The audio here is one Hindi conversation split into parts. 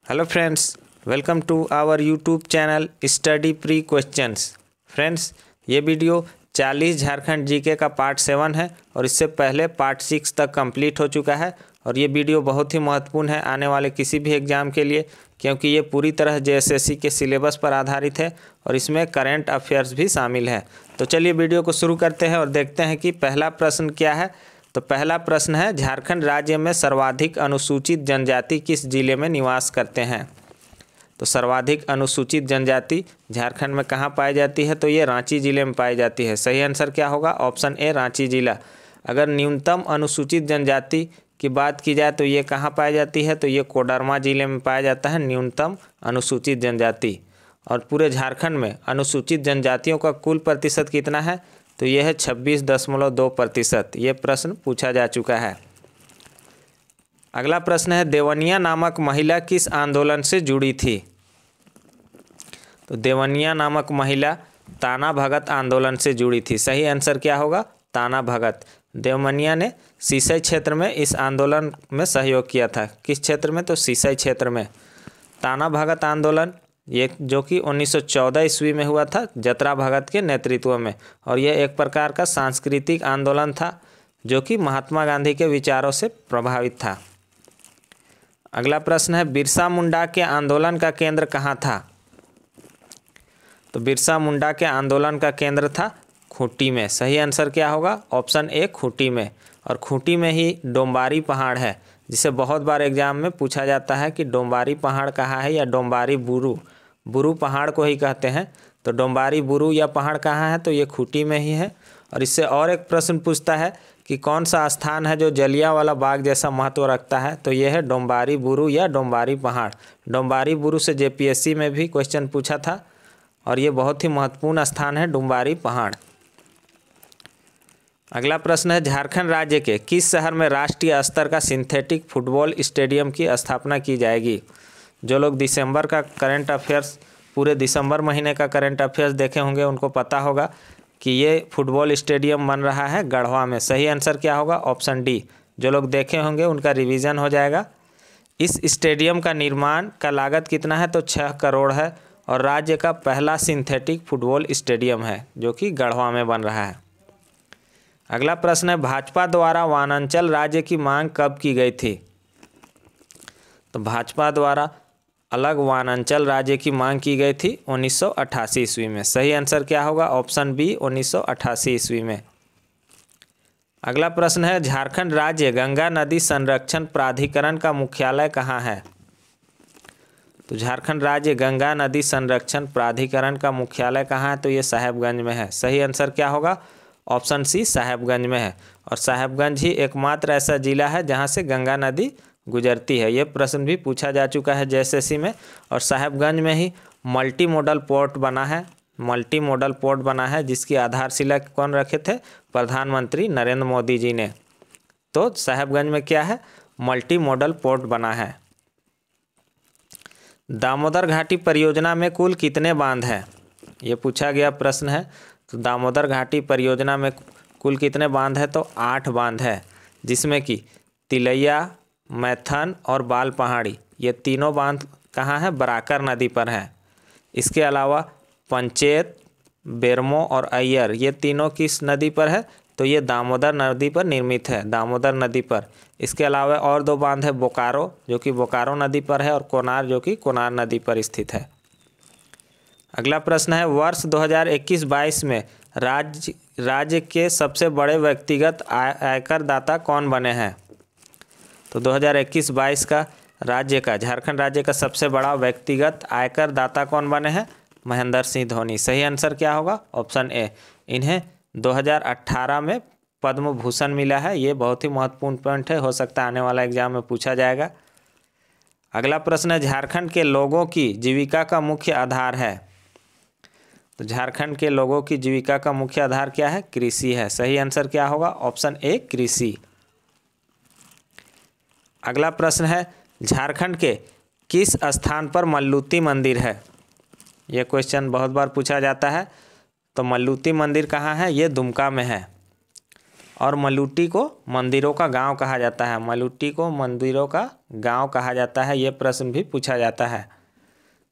Hello friends, welcome to our YouTube channel study pre questions. Friends, ये वीडियो 40 झारखंड जीके का पार्ट 7 है और इससे पहले पार्ट 6 तक कंप्लीट हो चुका है। और ये वीडियो बहुत ही महत्वपूर्ण है आने वाले किसी भी एग्ज़ाम के लिए, क्योंकि ये पूरी तरह जेएसएससी के सिलेबस पर आधारित है और इसमें करंट अफेयर्स भी शामिल है। तो चलिए वीडियो को शुरू करते हैं और देखते हैं कि पहला प्रश्न क्या है। तो पहला प्रश्न है, झारखंड राज्य में सर्वाधिक अनुसूचित जनजाति किस जिले में निवास करते हैं। तो सर्वाधिक अनुसूचित जनजाति झारखंड में कहाँ पाई जाती है, तो ये रांची जिले में पाई जाती है। सही आंसर क्या होगा? ऑप्शन ए, रांची जिला। अगर न्यूनतम अनुसूचित जनजाति की बात की जाए तो ये कहाँ पाई जाती है, तो ये कोडरमा जिले में पाया जाता है न्यूनतम अनुसूचित जनजाति। और पूरे झारखंड में अनुसूचित जनजातियों का कुल प्रतिशत कितना है, तो यह है 26.2%। ये प्रश्न पूछा जा चुका है। अगला प्रश्न है, देवनिया नामक महिला किस आंदोलन से जुड़ी थी। तो देवनिया नामक महिला ताना भगत आंदोलन से जुड़ी थी। सही आंसर क्या होगा? ताना भगत। देवनिया ने सिसई क्षेत्र में इस आंदोलन में सहयोग किया था। किस क्षेत्र में? तो सिसई क्षेत्र में। ताना भगत आंदोलन ये जो कि 1914 ईस्वी में हुआ था जतरा भगत के नेतृत्व में, और यह एक प्रकार का सांस्कृतिक आंदोलन था जो कि महात्मा गांधी के विचारों से प्रभावित था। अगला प्रश्न है, बिरसा मुंडा के आंदोलन का केंद्र कहाँ था। तो बिरसा मुंडा के आंदोलन का केंद्र था खूंटी में। सही आंसर क्या होगा? ऑप्शन ए, खूंटी में। और खूंटी में ही डोम्बारी पहाड़ है, जिसे बहुत बार एग्जाम में पूछा जाता है कि डोम्बारी पहाड़ कहाँ है, या डोम्बारी बुरू बुरू पहाड़ को ही कहते हैं। तो डोम्बारी बुरू या पहाड़ कहाँ है, तो ये खूंटी में ही है। और इससे और एक प्रश्न पूछता है कि कौन सा स्थान है जो जलियांवाला बाग जैसा महत्व रखता है, तो ये है डोम्बारी बुरू या डोम्बारी पहाड़। डोम्बारी बुरू से जेपीएससी में भी क्वेश्चन पूछा था और ये बहुत ही महत्वपूर्ण स्थान है डोम्बारी पहाड़। अगला प्रश्न है, झारखंड राज्य के किस शहर में राष्ट्रीय स्तर का सिंथेटिक फुटबॉल स्टेडियम की स्थापना की जाएगी। जो लोग दिसंबर का करंट अफेयर्स, पूरे दिसंबर महीने का करंट अफेयर्स देखे होंगे उनको पता होगा कि ये फुटबॉल स्टेडियम बन रहा है गढ़वा में। सही आंसर क्या होगा? Option D. जो लोग देखे होंगे उनका रिवीजन हो जाएगा। इस स्टेडियम का निर्माण का लागत कितना है, तो 6 करोड़ है और राज्य का पहला सिंथेटिक फुटबॉल स्टेडियम है जो कि गढ़वा में बन रहा है। अगला प्रश्न है, भाजपा द्वारा वनांचल राज्य की मांग कब की गई थी। तो भाजपा द्वारा अलग वनांचल राज्य की मांग की गई थी 1988 ईस्वी में। सही आंसर क्या होगा? ऑप्शन बी, 1988 ईस्वी में। अगला प्रश्न है, झारखंड राज्य गंगा नदी संरक्षण प्राधिकरण का मुख्यालय कहाँ है। तो झारखंड राज्य गंगा नदी संरक्षण प्राधिकरण का मुख्यालय कहाँ है, तो ये साहेबगंज में है। सही आंसर क्या होगा? ऑप्शन सी, साहेबगंज में है। और साहेबगंज ही एकमात्र ऐसा जिला है जहाँ से गंगा नदी गुजरती है। ये प्रश्न भी पूछा जा चुका है जेएसएससी में। और साहेबगंज में ही मल्टी मॉडल पोर्ट बना है जिसकी आधारशिला कौन रखे थे? प्रधानमंत्री नरेंद्र मोदी जी ने। तो साहेबगंज में क्या है? मल्टी मॉडल पोर्ट बना है। दामोदर घाटी परियोजना में कुल कितने बांध हैं? ये पूछा गया प्रश्न है। तो दामोदर घाटी परियोजना में कुल कितने बांध है, तो 8 बांध है, जिसमें कि तिलैया, मैथन और बाल पहाड़ी, ये तीनों बांध कहाँ है? बराकर नदी पर हैं। इसके अलावा पंचेत, बेरमो और अय्यर, ये तीनों किस नदी पर है, तो ये दामोदर नदी पर निर्मित है, दामोदर नदी पर। इसके अलावा और 2 बांध है, बोकारो जो कि बोकारो नदी पर है, और कोनार जो कि कोनार नदी पर स्थित है। अगला प्रश्न है, वर्ष 2021-22 में राज्य के सबसे बड़े व्यक्तिगत आयकर दाता कौन बने हैं। तो 2021-22 का झारखंड राज्य का सबसे बड़ा व्यक्तिगत आयकर दाता कौन बने हैं? महेंद्र सिंह धोनी। सही आंसर क्या होगा? Option A. इन्हें 2018 में पद्म भूषण मिला है। ये बहुत ही महत्वपूर्ण पॉइंट है, हो सकता है आने वाला एग्जाम में पूछा जाएगा। अगला प्रश्न है, झारखंड के लोगों की जीविका का मुख्य आधार है। तो झारखंड के लोगों की जीविका का मुख्य आधार क्या है? कृषि है। सही आंसर क्या होगा? ऑप्शन ए, कृषि। अगला प्रश्न है, झारखंड के किस स्थान पर मल्लुती मंदिर है। यह क्वेश्चन बहुत बार पूछा जाता है। तो मल्लुती मंदिर कहाँ है? ये दुमका में है। और मलूटी को मंदिरों का गांव कहा जाता है। मलूटी को मंदिरों का गांव कहा जाता है, ये प्रश्न भी पूछा जाता है।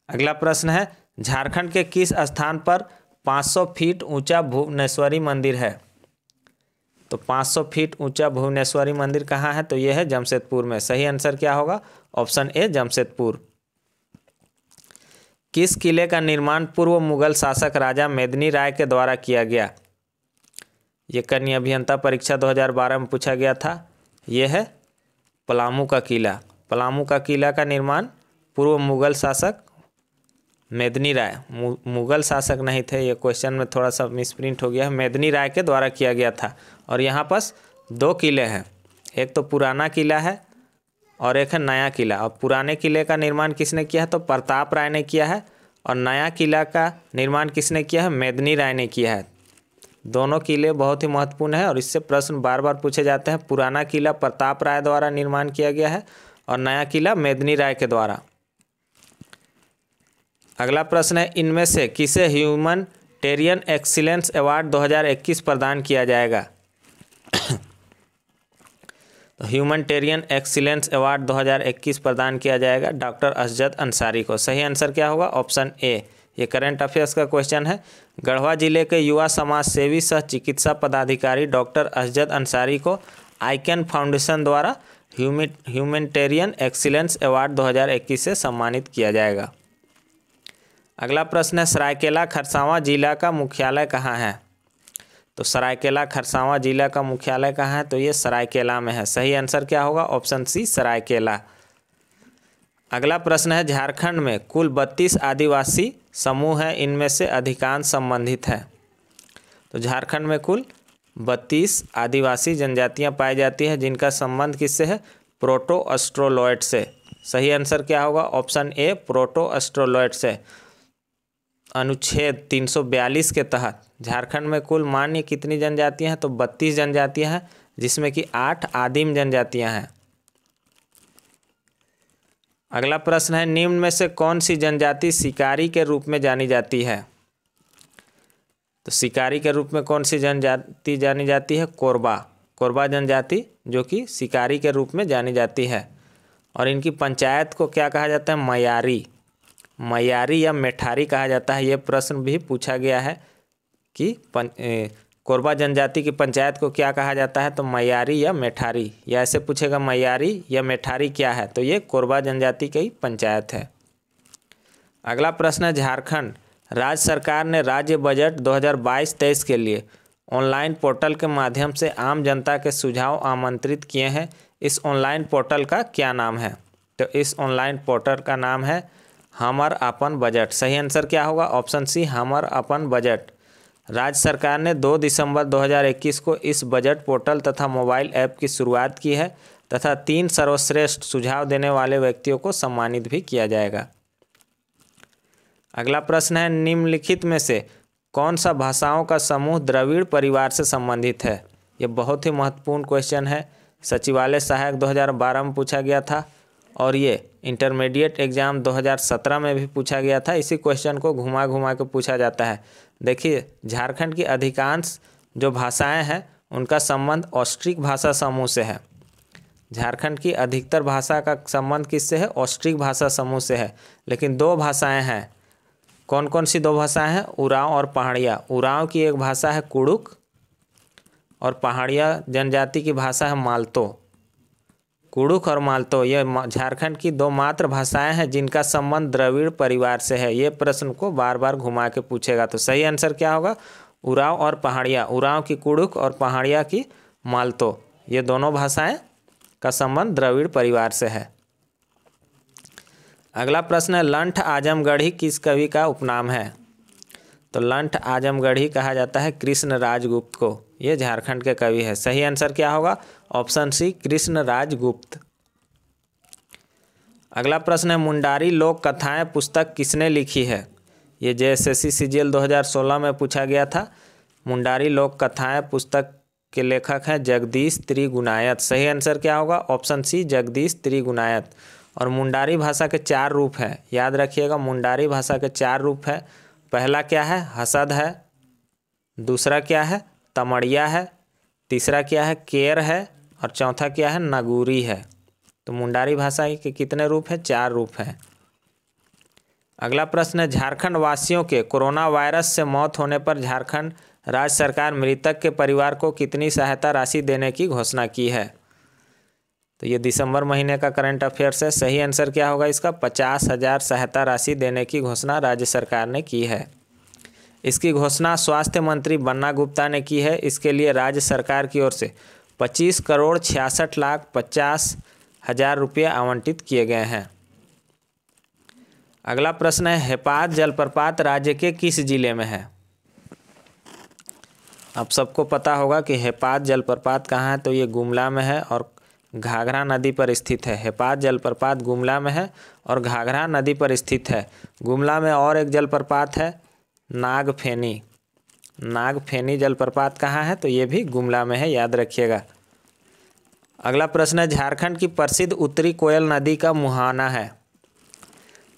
अगला प्रश्न है, झारखंड के किस स्थान पर 500 फीट ऊंचा भुवनेश्वरी मंदिर है? तो 500 फीट ऊंचा भुवनेश्वरी मंदिर कहाँ है? तो यह है जमशेदपुर में। सही आंसर क्या होगा? Option A Jamshedpur. किस किले का निर्माण पूर्व मुगल शासक राजा मेदिनी राय के द्वारा किया गया? ये कन्या अभियंता परीक्षा 2012 में पूछा गया था। यह है पलामू का किला। पलामू का किला का निर्माण पूर्व मुगल शासक मेदिनी राय, मुगल शासक नहीं थे, ये क्वेश्चन में थोड़ा सा मिसप्रिंट हो गया है, मेदिनी राय के द्वारा किया गया था। और यहाँ पास 2 किले हैं, एक तो पुराना किला है और एक है नया किला। और पुराने किले का निर्माण किसने किया है? तो प्रताप राय ने किया है। और नया किला का निर्माण किसने किया है? मेदिनी राय ने किया है। दोनों किले बहुत ही महत्वपूर्ण है और इससे प्रश्न बार बार पूछे जाते हैं। पुराना किला प्रताप राय द्वारा निर्माण किया गया है और नया किला मेदिनी राय के द्वारा। अगला प्रश्न है, इनमें से किसे ह्यूमैनिटेरियन एक्सीलेंस अवार्ड 2021 प्रदान किया जाएगा? तो ह्यूमैनिटेरियन एक्सीलेंस अवार्ड 2021 प्रदान किया जाएगा डॉक्टर असजद अंसारी को। सही आंसर क्या होगा? Option A. ये करंट अफेयर्स का क्वेश्चन है। गढ़वा जिले के युवा समाज सेवी सह चिकित्सा पदाधिकारी डॉक्टर असजद अंसारी को आइकन फाउंडेशन द्वारा ह्यूमैनिटेरियन एक्सीलेंस अवार्ड 2021 से सम्मानित किया जाएगा। अगला प्रश्न है, सरायकेला खरसावां जिला का मुख्यालय कहाँ है? तो सरायकेला खरसावां जिला का मुख्यालय कहाँ है? तो ये सरायकेला में है। सही आंसर क्या होगा? Option C Saraikela. अगला प्रश्न है, झारखंड में कुल 32 आदिवासी समूह हैं, इनमें से अधिकांश संबंधित हैं। तो झारखंड में कुल 32 आदिवासी जनजातियां पाई जाती हैं, जिनका संबंध किससे है? प्रोटो एस्ट्रोलॉयड से। सही आंसर क्या होगा? ऑप्शन ए प्रोटो एस्ट्रोलॉयड से। अनुच्छेद 342 के तहत झारखंड में कुल मान्य कितनी जनजातियां हैं? तो 32 जनजातियां हैं, जिसमें कि 8 आदिम जनजातियां हैं। अगला प्रश्न है, निम्न में से कौन सी जनजाति शिकारी के रूप में जानी जाती है? तो शिकारी के रूप में कौन सी जनजाति जानी जाती है? कोरबा। कोरबा जनजाति जो कि शिकारी के रूप में जानी जाती है। और इनकी पंचायत को क्या कहा जाता है? मयारी। मयारी या मेठारी कहा जाता है। ये प्रश्न भी पूछा गया है कि कोरबा जनजाति की पंचायत को क्या कहा जाता है? तो मयारी या मेठारी। या ऐसे पूछेगा मयारी या मेठारी क्या है? तो ये कोरबा जनजाति की पंचायत है। अगला प्रश्न है, झारखंड राज्य सरकार ने राज्य बजट 2022-23 के लिए ऑनलाइन पोर्टल के माध्यम से आम जनता के सुझाव आमंत्रित किए हैं। इस ऑनलाइन पोर्टल का क्या नाम है? तो इस ऑनलाइन पोर्टल का नाम है हमर अपन बजट। सही आंसर क्या होगा? ऑप्शन सी हमर अपन बजट। राज्य सरकार ने 2 दिसंबर 2021 को इस बजट पोर्टल तथा मोबाइल ऐप की शुरुआत की है तथा 3 सर्वश्रेष्ठ सुझाव देने वाले व्यक्तियों को सम्मानित भी किया जाएगा। अगला प्रश्न है, निम्नलिखित में से कौन सा भाषाओं का समूह द्रविड़ परिवार से संबंधित है? ये बहुत ही महत्वपूर्ण क्वेश्चन है। सचिवालय सहायक 2012 में पूछा गया था और ये इंटरमीडिएट एग्जाम 2017 में भी पूछा गया था। इसी क्वेश्चन को घुमा घुमा के पूछा जाता है। देखिए, झारखंड की अधिकांश जो भाषाएं हैं उनका संबंध ऑस्ट्रिक भाषा समूह से है। झारखंड की अधिकतर भाषा का संबंध किससे है? ऑस्ट्रिक भाषा समूह से है। लेकिन 2 भाषाएं हैं। कौन कौन सी 2 भाषाएं हैं? उरांव और पहाड़िया। उरांव की एक भाषा है कुड़ुक और पहाड़िया जनजाति की भाषा है मालतो। कुड़ुक और मालतो ये झारखंड की 2 मात्र भाषाएं हैं जिनका संबंध द्रविड़ परिवार से है। ये प्रश्न को बार बार घुमा के पूछेगा। तो सही आंसर क्या होगा? उरांव और पहाड़िया। उरांव की कुड़ुक और पहाड़िया की मालतो, ये दोनों भाषाएं का संबंध द्रविड़ परिवार से है। अगला प्रश्न है, लंठ आजमगढ़ी किस कवि का उपनाम है? तो लंठ आजमगढ़ी कहा जाता है कृष्ण राजगुप्त को। ये झारखंड के कवि है। सही आंसर क्या होगा? Option C Krishna Rajgupta. अगला प्रश्न है, मुंडारी लोक कथाएं पुस्तक किसने लिखी है? ये JSSC CGL 2016 में पूछा गया था। मुंडारी लोक कथाएं पुस्तक के लेखक हैं जगदीश त्रिगुणायत। सही आंसर क्या होगा? Option C Jagdish Trigunayat. और मुंडारी भाषा के 4 रूप हैं, याद रखिएगा। मुंडारी भाषा के 4 रूप हैं। पहला क्या है? हसद है। दूसरा क्या है? तमड़िया है। तीसरा क्या है, केर है, और चौथा क्या है, नागुरी है। तो मुंडारी भाषा के कितने रूप हैं, 4 रूप हैं। अगला प्रश्न है, झारखंड वासियों के कोरोना वायरस से मौत होने पर झारखंड राज्य सरकार मृतक के परिवार को कितनी सहायता राशि देने की घोषणा की है। तो ये दिसंबर महीने का करंट अफेयर्स है। सही आंसर क्या होगा इसका, 50,000 सहायता राशि देने की घोषणा राज्य सरकार ने की है। इसकी घोषणा स्वास्थ्य मंत्री बन्ना गुप्ता ने की है। इसके लिए राज्य सरकार की ओर से 25,66,50,000 रुपये आवंटित किए गए हैं। अगला प्रश्न है, हेपात जलप्रपात राज्य के किस जिले में है। आप सबको पता होगा कि हेपात जलप्रपात कहाँ है, तो ये गुमला में है और घाघरा नदी पर स्थित है। हेपात जलप्रपात गुमला में है और घाघरा नदी पर स्थित है। गुमला में और एक जलप्रपात है, नागफेनी। नागफेनी जलप्रपात कहाँ है, तो ये भी गुमला में है, याद रखिएगा। अगला प्रश्न है, झारखंड की प्रसिद्ध उत्तरी कोयल नदी का मुहाना है।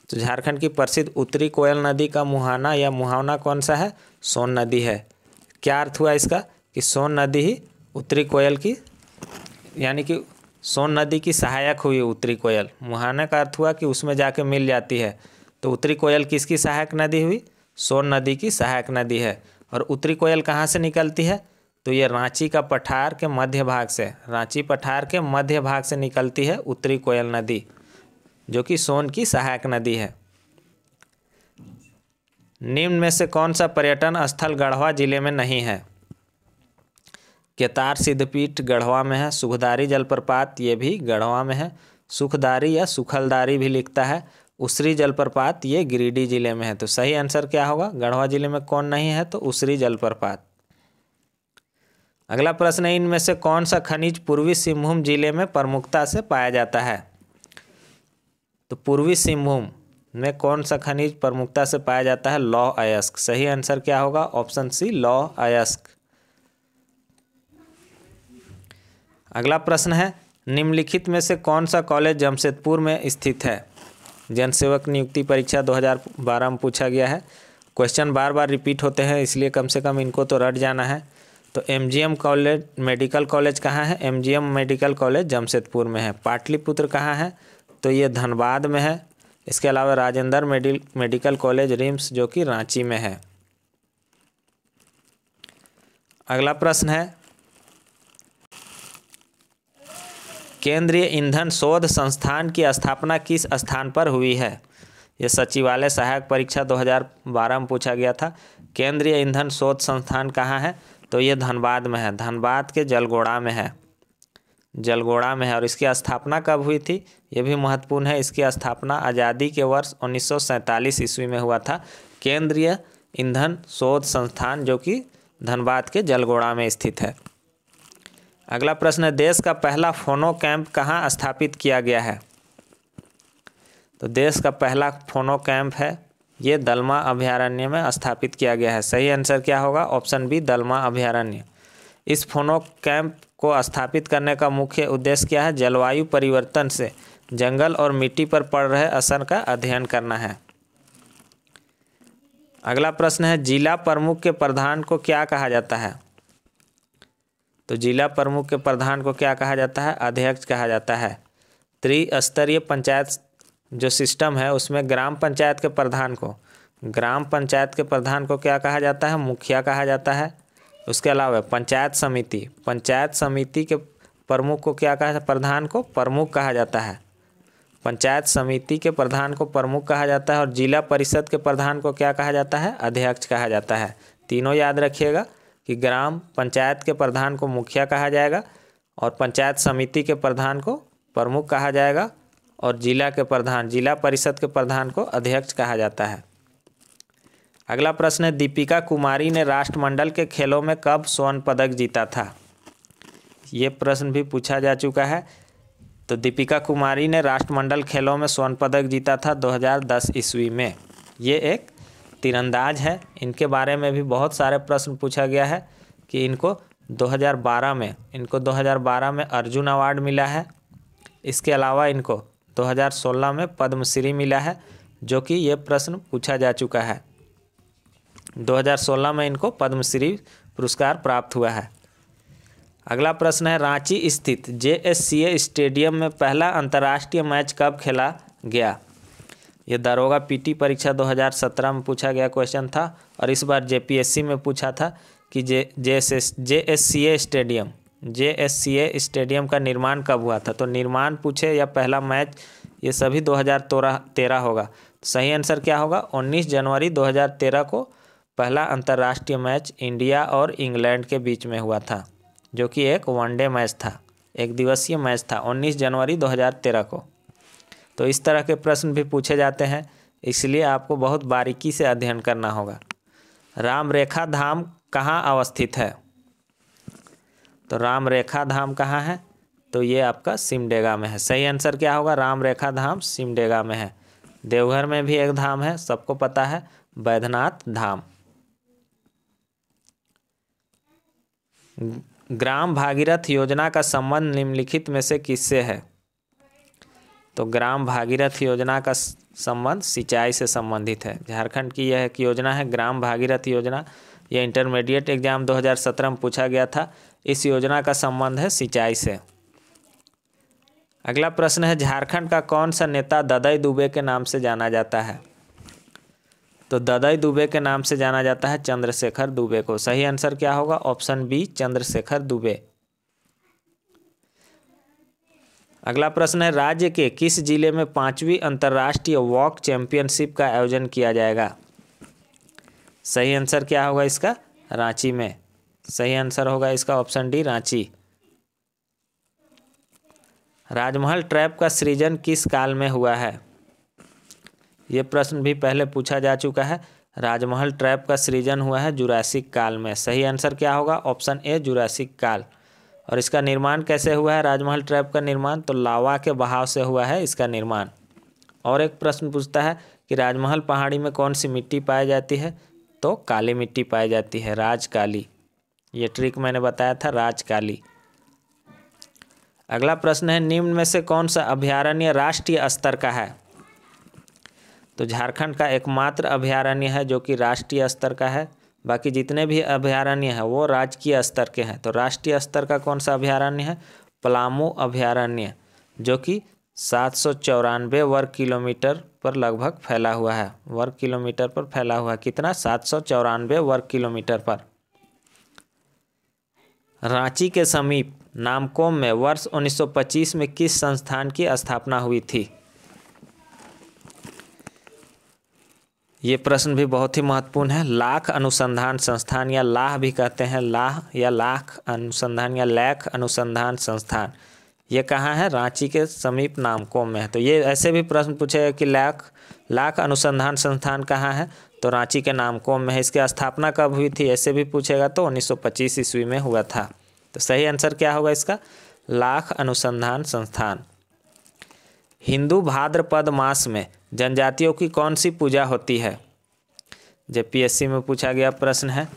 तो झारखंड की प्रसिद्ध उत्तरी कोयल नदी का मुहाना या मुहावना कौन सा है, सोन नदी है। क्या अर्थ हुआ इसका, कि सोन नदी ही उत्तरी कोयल की, यानी कि सोन नदी की सहायक हुई उत्तरी कोयल। मुहाना का अर्थ हुआ कि उसमें जाके मिल जाती है। तो उत्तरी कोयल किसकी सहायक नदी हुई, सोन नदी की सहायक नदी है। और उत्तरी कोयल कहाँ से निकलती है, तो ये रांची का पठार के मध्य भाग से, रांची पठार के मध्य भाग से निकलती है उत्तरी कोयल नदी, जो कि सोन की सहायक नदी है। निम्न में से कौन सा पर्यटन स्थल गढ़वा जिले में नहीं है। केतार सिद्धपीठ गढ़वा में है। सुखदारी जलप्रपात ये भी गढ़वा में है। सुखदारी या सुखलदारी भी लिखता है। उसरी जलप्रपात ये गिरिडीह जिले में है। तो सही आंसर क्या होगा, गढ़वा जिले में कौन नहीं है, तो उसरी जलप्रपात। अगला प्रश्न है, इनमें से कौन सा खनिज पूर्वी सिंहभूम जिले में प्रमुखता से पाया जाता है। तो पूर्वी सिंहभूम में कौन सा खनिज प्रमुखता से पाया जाता है, लौह अयस्क। सही आंसर क्या होगा, ऑप्शन सी, लौह अयस्क। अगला प्रश्न है, निम्नलिखित में से कौन सा कॉलेज जमशेदपुर में स्थित है। जनसेवक नियुक्ति परीक्षा 2012 में पूछा गया है। क्वेश्चन बार बार रिपीट होते हैं, इसलिए कम से कम इनको तो रट जाना है। तो एमजीएम कॉलेज मेडिकल कॉलेज कहाँ है, एमजीएम मेडिकल कॉलेज जमशेदपुर में है। पाटलिपुत्र कहाँ है, तो ये धनबाद में है। इसके अलावा राजेंद्र मेडिकल कॉलेज रिम्स जो कि रांची में है। अगला प्रश्न है, केंद्रीय ईंधन शोध संस्थान की स्थापना किस स्थान पर हुई है। यह सचिवालय सहायक परीक्षा 2012 में पूछा गया था। केंद्रीय ईंधन शोध संस्थान कहाँ है, तो ये धनबाद में है। धनबाद के जलगोड़ा में है, जलगोड़ा में है। और इसकी स्थापना कब हुई थी, ये भी महत्वपूर्ण है। इसकी स्थापना आज़ादी के वर्ष 1947 ईस्वी में हुआ था। केंद्रीय ईंधन शोध संस्थान जो कि धनबाद के जलगोड़ा में स्थित है। अगला प्रश्न है, देश का पहला फोनो कैंप कहाँ स्थापित किया गया है। तो देश का पहला फोनो कैंप है ये दलमा अभयारण्य में स्थापित किया गया है। सही आंसर क्या होगा, ऑप्शन बी, दलमा अभयारण्य। इस फोनो कैंप को स्थापित करने का मुख्य उद्देश्य क्या है, जलवायु परिवर्तन से जंगल और मिट्टी पर पड़ रहे असर का अध्ययन करना है। अगला प्रश्न है, जिला प्रमुख के प्रधान को क्या कहा जाता है। तो जिला प्रमुख के प्रधान को क्या कहा जाता है, अध्यक्ष कहा जाता है। त्रिस्तरीय पंचायत जो सिस्टम है उसमें ग्राम पंचायत के प्रधान को क्या कहा जाता है, मुखिया कहा जाता है। उसके अलावा पंचायत समिति के प्रमुख को क्या कहा, प्रधान को प्रमुख कहा जाता है। पंचायत समिति के प्रधान को प्रमुख कहा जाता है। और जिला परिषद के प्रधान को क्या कहा जाता है, अध्यक्ष कहा जाता है। तीनों याद रखिएगा कि ग्राम पंचायत के प्रधान को मुखिया कहा जाएगा और पंचायत समिति के प्रधान को प्रमुख कहा जाएगा और जिला परिषद के प्रधान को अध्यक्ष कहा जाता है। अगला प्रश्न है, दीपिका कुमारी ने राष्ट्रमंडल के खेलों में कब स्वर्ण पदक जीता था। ये प्रश्न भी पूछा जा चुका है। तो दीपिका कुमारी ने राष्ट्रमंडल खेलों में स्वर्ण पदक जीता था 2010 ईस्वी में। ये एक तीरंदाज है। इनके बारे में भी बहुत सारे प्रश्न पूछा गया है कि इनको 2012 में अर्जुन अवार्ड मिला है। इसके अलावा इनको 2016 में पद्मश्री मिला है, जो कि ये प्रश्न पूछा जा चुका है। 2016 में इनको पद्मश्री पुरस्कार प्राप्त हुआ है। अगला प्रश्न है रांची स्थित JSCA स्टेडियम में पहला अंतर्राष्ट्रीय मैच कब खेला गया। ये दारोगा PT परीक्षा 2017 में पूछा गया क्वेश्चन था और इस बार JPSC में पूछा था कि JSCA स्टेडियम का निर्माण कब हुआ था। तो निर्माण पूछे या पहला मैच, ये सभी 2013 होगा। सही आंसर क्या होगा, 19 जनवरी 2013 को पहला अंतर्राष्ट्रीय मैच इंडिया और इंग्लैंड के बीच में हुआ था, जो कि एक वनडे मैच था, एक दिवसीय मैच था 19 जनवरी 2013 को। तो इस तरह के प्रश्न भी पूछे जाते हैं, इसलिए आपको बहुत बारीकी से अध्ययन करना होगा। राम रेखा धाम कहाँ अवस्थित है। तो राम रेखा धाम कहाँ है, तो ये आपका सिमडेगा में है। सही आंसर क्या होगा, राम रेखा धाम सिमडेगा में है। देवघर में भी एक धाम है, सबको पता है, बैद्यनाथ धाम। ग्राम भागीरथ योजना का संबंध निम्नलिखित में से किससे है। तो ग्राम भागीरथ योजना का संबंध सिंचाई से संबंधित है। झारखंड की यह एक योजना है ग्राम भागीरथ योजना। यह इंटरमीडिएट एग्जाम 2017 में पूछा गया था। इस योजना का संबंध है सिंचाई से। अगला प्रश्न है झारखंड का कौन सा नेता ददई दुबे के नाम से जाना जाता है। तो ददई दुबे के नाम से जाना जाता है चंद्रशेखर दुबे को। सही आंसर क्या होगा, ऑप्शन बी चंद्रशेखर दुबे। अगला प्रश्न है राज्य के किस जिले में 5वीं अंतर्राष्ट्रीय वॉक चैंपियनशिप का आयोजन किया जाएगा। सही आंसर क्या होगा इसका, रांची में। सही आंसर होगा इसका ऑप्शन डी रांची। राजमहल ट्रैप का सृजन किस काल में हुआ है। ये प्रश्न भी पहले पूछा जा चुका है। राजमहल ट्रैप का सृजन हुआ है जुरासिक काल में। सही आंसर क्या होगा, ऑप्शन ए जुरासिक काल। और इसका निर्माण कैसे हुआ है, राजमहल ट्रैप का निर्माण, तो लावा के बहाव से हुआ है इसका निर्माण। और एक प्रश्न पूछता है कि राजमहल पहाड़ी में कौन सी मिट्टी पाई जाती है, तो काली मिट्टी पाई जाती है, राज काली। ये ट्रिक मैंने बताया था, राज काली। अगला प्रश्न है निम्न में से कौन सा अभयारण्य राष्ट्रीय स्तर का है। तो झारखंड का एकमात्र अभयारण्य है जो कि राष्ट्रीय स्तर का है। बाकी जितने भी अभयारण्य हैं वो राजकीय स्तर के हैं। तो राष्ट्रीय स्तर का कौन सा अभयारण्य है, पलामू अभयारण्य, जो कि 794 वर्ग किलोमीटर पर लगभग फैला हुआ है। वर्ग किलोमीटर पर फैला हुआ है, कितना, 794 वर्ग किलोमीटर पर। रांची के समीप नामकोम में वर्ष 1925 में किस संस्थान की स्थापना हुई थी। ये प्रश्न भी बहुत ही महत्वपूर्ण है। लाख अनुसंधान संस्थान, या लाह भी कहते हैं, लाह या लाख अनुसंधान या लैख अनुसंधान संस्थान, ये कहाँ है, रांची के समीप नामकोम में है। तो ये ऐसे भी प्रश्न पूछेगा कि लाख अनुसंधान संस्थान कहाँ है, तो रांची के नामकोम में है। इसकी स्थापना कब हुई थी, ऐसे भी पूछेगा तो 1925 ईस्वी में हुआ था। तो सही आंसर क्या होगा इसका, लाख अनुसंधान संस्थान। हिंदू भाद्रपद मास में जनजातियों की कौन सी पूजा होती है। JPSC में पूछा गया प्रश्न है।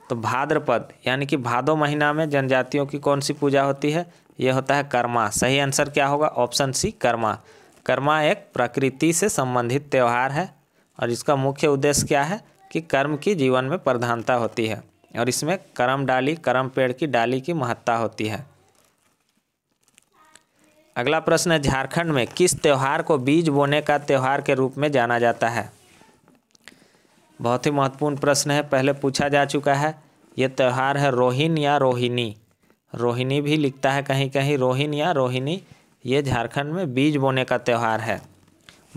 तो भाद्रपद यानी कि भादो महीना में जनजातियों की कौन सी पूजा होती है, ये होता है कर्मा। सही आंसर क्या होगा, ऑप्शन सी कर्मा। कर्मा एक प्रकृति से संबंधित त्यौहार है और इसका मुख्य उद्देश्य क्या है कि कर्म की जीवन में प्रधानता होती है और इसमें करम पेड़ की डाली की महत्ता होती है। अगला प्रश्न है झारखंड में किस त्यौहार को बीज बोने का त्यौहार के रूप में जाना जाता है। बहुत ही महत्वपूर्ण प्रश्न है, पहले पूछा जा चुका है। यह त्यौहार है रोहिन या रोहिणी। रोहिणी भी लिखता है कहीं कहीं, रोहिन या रोहिणी। ये झारखंड में बीज बोने का त्यौहार है।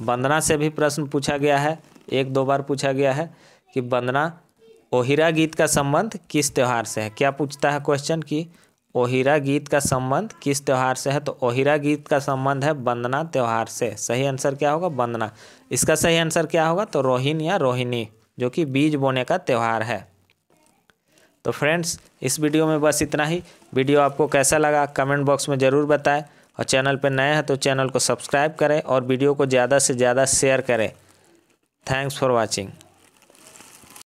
वंदना से भी प्रश्न पूछा गया है, 1-2 बार पूछा गया है कि वंदना ओहिरा गीत का संबंध किस त्यौहार से है। क्या पूछता है क्वेश्चन कि ओहिरा गीत का संबंध किस त्यौहार से है, तो ओहिरा गीत का संबंध है वंदना त्यौहार से। सही आंसर क्या होगा, वंदना। इसका सही आंसर क्या होगा, तो रोहिन या रोहिणी, जो कि बीज बोने का त्यौहार है। तो फ्रेंड्स, इस वीडियो में बस इतना ही। वीडियो आपको कैसा लगा कमेंट बॉक्स में ज़रूर बताएं और चैनल पर नए हैं तो चैनल को सब्सक्राइब करें और वीडियो को ज़्यादा से ज़्यादा शेयर करें। Thanks for watching.